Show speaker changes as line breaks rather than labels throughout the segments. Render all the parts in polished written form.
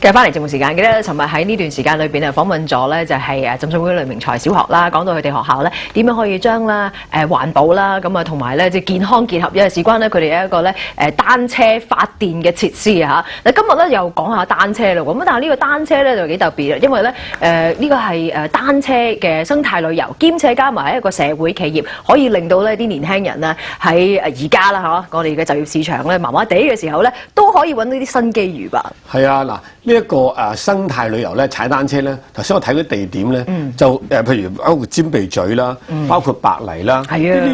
繼續翻嚟節目時間，記得尋日喺呢段時間裏邊訪問咗咧，就係浸信會呂明才小學啦，講到佢哋學校咧點樣可以將啦環保啦，咁啊同埋咧即係健康結合，因為事關咧佢哋有一個咧單車發電嘅設施嚇。嗱今日咧又講下單車咯，咁但係呢個單車咧就幾特別啊，因為咧呢個係單車嘅生態旅遊，兼且加埋一個社會企業，可以令到呢啲年輕人咧喺而家啦嚇，我哋嘅就業市場咧麻麻地嘅時候咧，都可以揾到啲新機遇吧。
係啊，嗱呢一個生態旅遊咧，踩單車咧，頭先我睇嗰啲地點咧，就譬如包括尖鼻咀啦，包括白泥啦，呢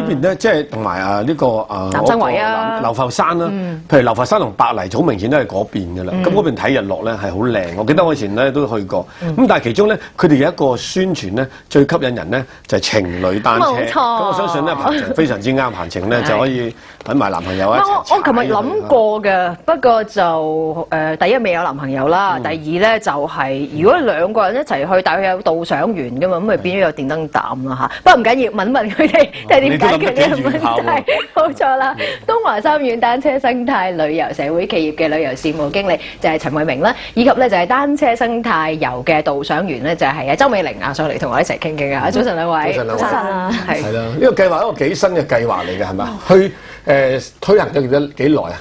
邊咧即係同埋呢個
南生圍啊、
流浮山啦，譬如流浮山同白泥好明顯都係嗰邊㗎啦。咁嗰邊睇日落咧係好靚，我記得我以前咧都去過。咁但係其中咧，佢哋有一個宣傳咧，最吸引人咧就係情侶單車。冇錯。咁我相信咧，彭程非常之啱彭程咧，就可以揾埋男朋友一齊踩。
我琴日諗過嘅，不過就第一未有男朋友啦，第二咧就係如果兩個人一齊去，但係佢有導賞員㗎嘛，咁咪變咗有電燈膽啦嚇。不過唔緊要，問問佢哋係點解決呢個問題。冇錯啦，東華三院單車生態旅遊社會企業嘅旅遊事務經理就係陳慧明啦，以及咧就係單車生態遊嘅導賞員咧就係周美玲上嚟同我一齊傾傾嘅。早晨兩位，
早晨
啊，係
啦，呢個計劃一個幾新嘅計劃嚟嘅係咪？去推行咗幾耐啊？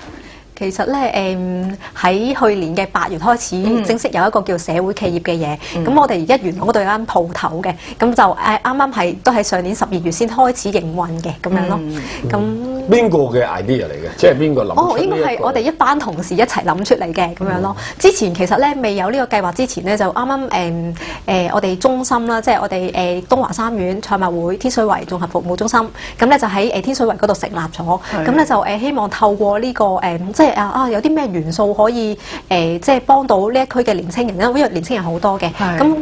其實咧，喺去年嘅8月開始，正式有一個叫社會企業嘅嘢。咁我哋而家元朗嗰度有間鋪頭嘅，咁就啱啱都係上年12月先開始營運嘅咁樣咯。咁
邊個嘅 idea 嚟嘅？即係邊個諗出呢？
應該係我哋一班同事一齊諗出嚟嘅咁樣咯。之前其實咧未有呢個計劃之前咧，就啱啱我哋中心啦，即係我哋東華三院賽馬會天水圍綜合服務中心，咁咧就喺天水圍嗰度成立咗。咁咧就希望透過呢個即係有啲咩元素可以即係幫到呢一區嘅年青人咧，因為年青人好多嘅。咁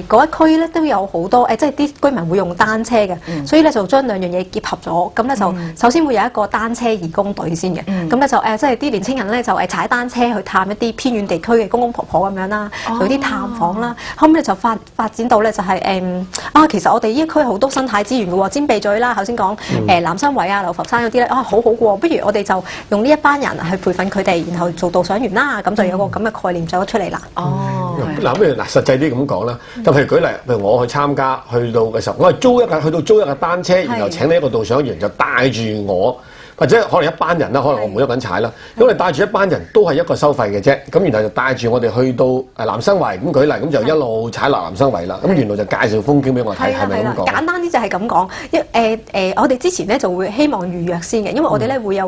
嗰一區咧都有好多即係啲居民會用單車嘅，所以咧就將兩樣嘢結合咗。咁咧就首先會有一個單車義工隊先嘅。咁咧就即係啲年青人咧就踩單車去探一啲偏遠地區嘅公公婆婆咁樣啦，做啲探訪啦。後尾就發展到咧就係其實我哋呢一區好多生態資源嘅喎，尖鼻咀啦，頭先講南生圍啊、流浮山嗰啲咧好好嘅喎，不如我哋就用呢一班人去培訓佢哋，然後做導賞員啦，咁就有個咁嘅概念走咗出嚟啦。
嗱，不如實際啲咁講啦。就譬如舉例，譬如我去參加，去到嘅時候，我係租一架單車，然後請你一個導賞員就帶住我。或者可能一班人啦，可能我唔會一個人踩啦。咁你帶住一班人都係一個收費嘅啫。咁然後就帶住我哋去到南生圍咁舉例，咁就一路踩落南生圍啦。咁原來就介紹風景俾我睇，係咪咁講？
簡單啲就係咁講。我哋之前咧就會希望預約先嘅，因為我哋咧會有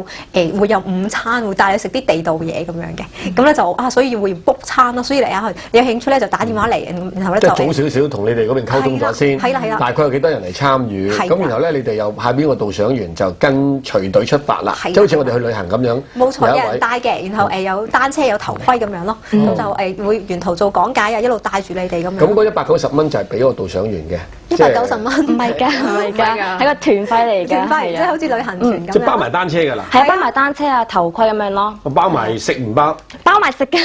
午餐，會帶你食啲地道嘢咁樣嘅。咁咧就所以會 book 餐咯。所以你有興趣咧就打電話嚟，然後咧就
早少少同你哋嗰邊溝通咗先。係啦。大概有幾多人嚟參與？咁然後咧你哋又派邊個導賞員就跟隨隊出發啦，即係好似我哋去旅行咁樣。
冇錯，有人帶嘅，然後有單車有頭盔咁樣咯，咁就會沿途做講解啊，一路帶住你哋咁樣。
咁嗰190蚊就係俾個導賞員嘅。
190蚊？
唔係㗎，係個團費嚟㗎。
團費即係好似旅行團咁樣。
即係包埋單車㗎啦。
係包埋單車啊、頭盔咁樣咯。
我包埋食唔包？
包埋食㗎。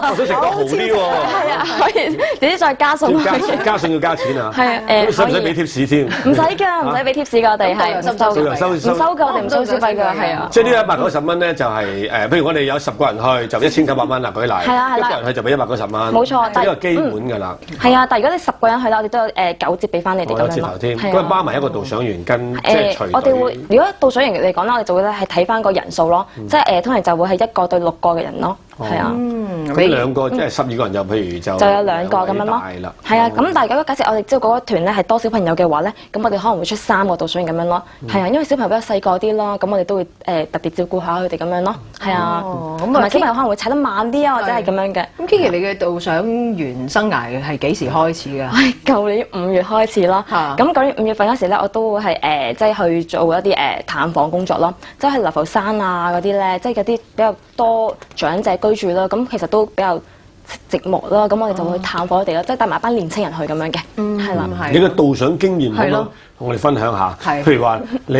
我想食得好啲喎。
係啊，可以自己再加餸。
加餸要加錢啊？
係啊，
使唔使俾貼士添？
唔使㗎，唔使俾貼士㗎，我哋係唔收㗎。唔收㗎，我哋唔收消費㗎，係啊。
即係呢190蚊咧，就係譬如我哋有10個人去，就1900蚊啦，舉例。係啦。1個人去就俾190蚊。
冇錯，
呢個基本㗎啦。
係啊，但係如果你10個人去啦，我哋都有9折俾翻你哋咁樣咯。9折頭添，咁包埋一個導賞員跟即係隨隊。我哋會如果導賞員嚟講啦，我哋就會咧係睇翻個人數咯，即係通常就會係1個對6個嘅人咯。係啊，
咁2個即係12個人就譬如就
有2個咁樣咯。係啊，咁但係如果假設我哋知道嗰個團咧係多小朋友嘅話咧，咁我哋可能會出3個導賞員咁樣咯。係啊，因為小朋友比較細個啲咯，咁我哋都會特別照顧下佢哋咁樣咯。係啊，同埋小朋友可能會踩得慢啲啊，或者係咁樣嘅。
咁 Kiki 你嘅導賞員生涯係幾時開始㗎？
舊年5月開始咯。咁舊年5月份嗰時咧，我都會係即係去做一啲探訪工作咯，即係去流浮山啊嗰啲咧，即係有啲比較多長者居住啦，咁其實都比較寂寞啦，咁我哋就會去探訪佢哋啦，即係帶埋一班年青人去咁樣嘅，係啦。
你嘅導賞經驗係咯，我哋分享下。
係
譬如話你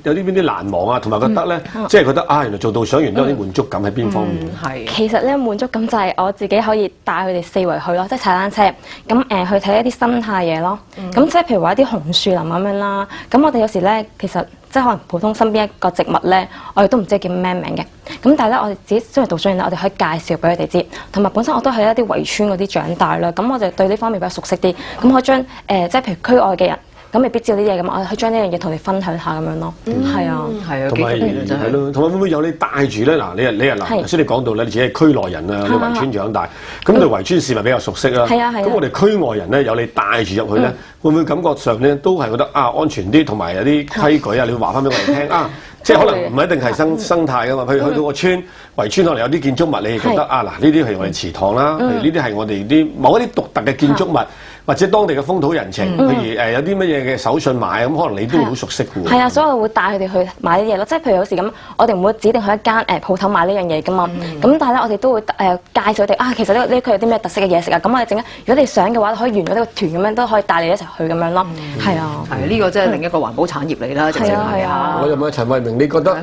有啲邊啲難忘啊，同埋覺得咧，即係覺得啊，原來做導賞員都有啲滿足感喺邊方面？
係
其實咧滿足感就係我自己可以帶佢哋四圍去咯，即係踩單車，咁去睇一啲生態嘢咯。咁即係譬如話一啲紅樹林咁樣啦。咁我哋有時咧，其實即係可能普通身邊一個植物咧，我哋都唔知叫咩名嘅。咁但係咧，我哋自己作為導賞員咧，我哋可以介紹俾佢哋知。同埋本身我都喺一啲圍村嗰啲長大啦，咁我就對呢方面比較熟悉啲。咁可以將即係譬如區外嘅人。咁未必知道啲嘢咁，我可以將呢樣嘢同你分享下咁樣咯。係啊，
係啊，
同埋係咯，同埋會唔會有你帶住咧？嗱，你嗱頭先你講到咧，你自己係區內人啊，你圍村長大，咁對圍村市民比較熟悉啦。
係啊係啊。
咁我哋區外人咧，有你帶住入去咧，會唔會感覺上咧都係覺得啊安全啲，同埋有啲規矩啊？你會話翻俾我哋聽啊？即係可能唔一定係生態噶嘛，譬如去到個村圍村，可能有啲建築物，你覺得啊嗱，呢啲係我哋祠堂啦，譬如呢啲係我哋啲某一啲獨特嘅建築物。或者當地嘅風土人情，譬如有啲乜嘢嘅手信買咁，可能你都會好熟悉嘅喎。
係啊，所以我會帶佢哋去買啲嘢咯。即係譬如有時咁，我哋唔會指定去一間鋪頭買呢樣嘢噶嘛。咁但係咧，我哋都會介紹佢哋啊，其實呢區有啲咩特色嘅嘢食啊。咁我哋整，如果你想嘅話，可以沿咗呢個團咁樣都可以帶你一齊去咁樣咯。係啊，
係呢個真係另一個環保產業嚟啦，直情係啊。
我又問陳慧明，你覺得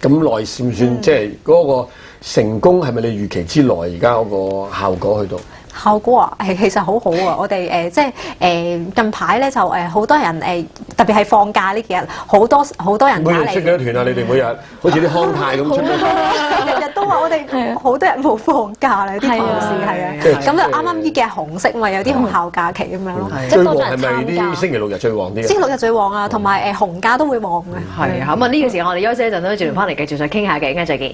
咁耐算唔算即係嗰個成功係咪你預期之內？而家嗰個效果去到？
效果啊，其實好好啊！我哋即係近排咧就好多人特別係放假呢幾日，好多人打嚟。
每日出幾多團啊？你哋每日好似啲康泰咁出幾團？
日日都話我哋好多人冇放假啦，啲同事係啊。咁就啱啱呢幾日紅色嘛，有啲紅校假期咁樣咯。
最旺係咪啲星期六日最旺啲？
星期六日最旺啊，同埋紅假都會旺嘅。
係啊，咁啊呢個時間我哋休息一陣啦，轉頭翻嚟繼續再傾下嘅，一陣再見。